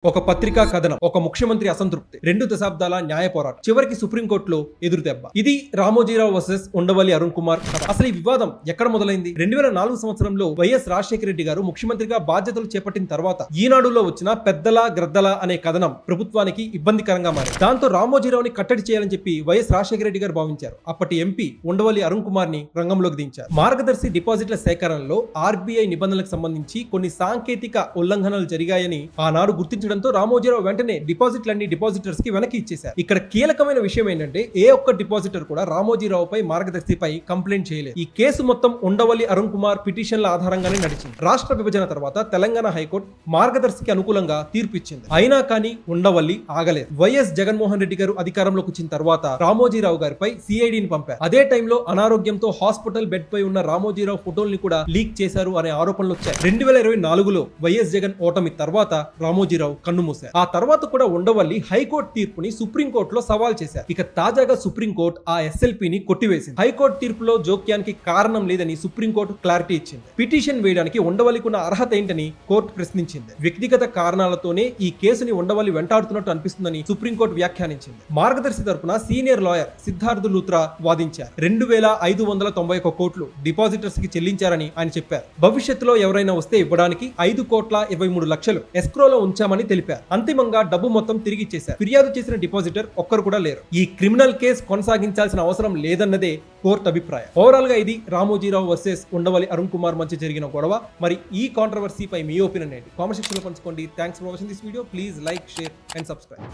ఒక పత్రికా కథనం, ఒక ముఖ్యమంత్రి అసంతృప్తి, 2 దశాబ్దాల న్యాయ పోరాటం, చివరికి సుప్రీంకోర్టులో ఎదురుదెబ్బ. ఇది రామోజీరావు వర్సెస్ ఉండవల్లి అరుణ్ కుమార్ కథ. అసలు ఈ వివాదం ఎక్కడ మొదలైంది? 2004 సంవత్సరంలో వైఎస్ రాజశేఖర రెడ్డి గారు ముఖ్యమంత్రిగా బాధ్యతలు చేపట్టిన తర్వాత ఈనాడులో వచ్చిన పెద్దల గ్రద్దల అనే కథనం ప్రభుత్వానికి ఇబ్బందికరంగా మారింది. దాంతో రామోజీరావుని కట్టడి చేయాలని చెప్పి వైఎస్ రాజశేఖర రెడ్డి గారు భావించారు. అప్పటి ఎంపీ ఉండవల్లి అరుణ్ కుమార్ ని రంగంలోకి దించారు. మార్గదర్శి డిపాజిట్ల సేకరణలో ఆర్బీఐ నిబంధనలకు సంబంధించి కొన్ని సాంకేతిక ఉల్లంఘనలు జరిగాయని ఆనాడు గుర్తించడంతో రామోజీరావు వెంటనే డిపాజిట్లన్నీ డిపాజిటర్స్ కి వెనక్కి ఇచ్చేశారు. ఇక్కడ కీలకమైన విషయం ఏంటంటే ఏ ఒక్క డిపాజిటర్ కూడా రామోజీరావుపై మార్గదర్శిపై కంప్లైంట్ చేయలేదు. ఈ కేసు మొత్తం ఉండవల్లి అరుణ్ కుమార్ పిటిషన్ల ఆధారంగానే నడిచింది. రాష్ట్ర విభజన తర్వాత తెలంగాణ హైకోర్టు మార్గదర్శికి అనుకూలంగా తీర్పు ఇచ్చింది. అయినా కానీ ఉండవల్లి ఆగలేదు. వైఎస్ జగన్మోహన్ రెడ్డి గారు అధికారంలోకి వచ్చిన తర్వాత రామోజీరావు గారిపై సిఐడిని పంపారు. అదే టైంలో అనారోగ్యంతో హాస్పిటల్ బెడ్ పై ఉన్న రామోజీరావు ఫోటోల్ని కూడా లీక్ చేశారు అనే ఆరోపణలు వచ్చాయి. 2024లో వైఎస్ జగన్ ఓటమి తర్వాత రామోజీరావు కన్నుమూశారు. ఆ తర్వాత కూడా ఉండవల్లి హైకోర్టు తీర్పుని సుప్రీంకోర్టులో సవాల్ చేశారు. ఇక తాజాగా సుప్రీంకోర్టు ఆ ఎస్ఎల్పీని కొట్టివేసింది. హైకోర్టు తీర్పులో జోక్యానికి కారణం లేదని సుప్రీంకోర్టు క్లారిటీ ఇచ్చింది. పిటిషన్ వేయడానికి ఉండవల్లికి ఉన్న అర్హత ఏంటని కోర్టు ప్రశ్నించింది. వ్యక్తిగత కారణాలతోనే ఈ కేసుని ఉండవల్లి వెంటాడుతున్నట్టు అనిపిస్తుందని సుప్రీంకోర్టు వ్యాఖ్యానించింది. మార్గదర్శి తరపున సీనియర్ లాయర్ సిద్ధార్థ్ లూత్రా వాదించారు. 2591 కోట్లు డిపాజిటర్స్ కి చెల్లించారని ఆయన చెప్పారు. భవిష్యత్తులో ఎవరైనా వస్తే ఇవ్వడానికి 5,23,00,000 ఎస్క్రోలో ఉంచామని తెలిపారు. అంతిమంగా డబ్బు మొత్తం తిరిగి ఇచ్చేశారు. ఫిర్యాదు చేసిన డిపాజిటర్ ఒక్కరు కూడా లేరు. ఈ క్రిమినల్ కేసు కొనసాగించాల్సిన అవసరం లేదన్నదే కోర్టు అభిప్రాయం. ఓవరాల్ గా ఇది రామోజీరావు వర్సెస్ ఉండవల్లి అరుణ్ కుమార్ మధ్య జరిగిన గొడవ. మరి ఈ కాంట్రవర్సీపై మీ ఒపీనియన్ ఏంటి? కామెంట్ సెక్షన్ లో పంచుకోండి. Thanks for watching this video. Please like, share and subscribe.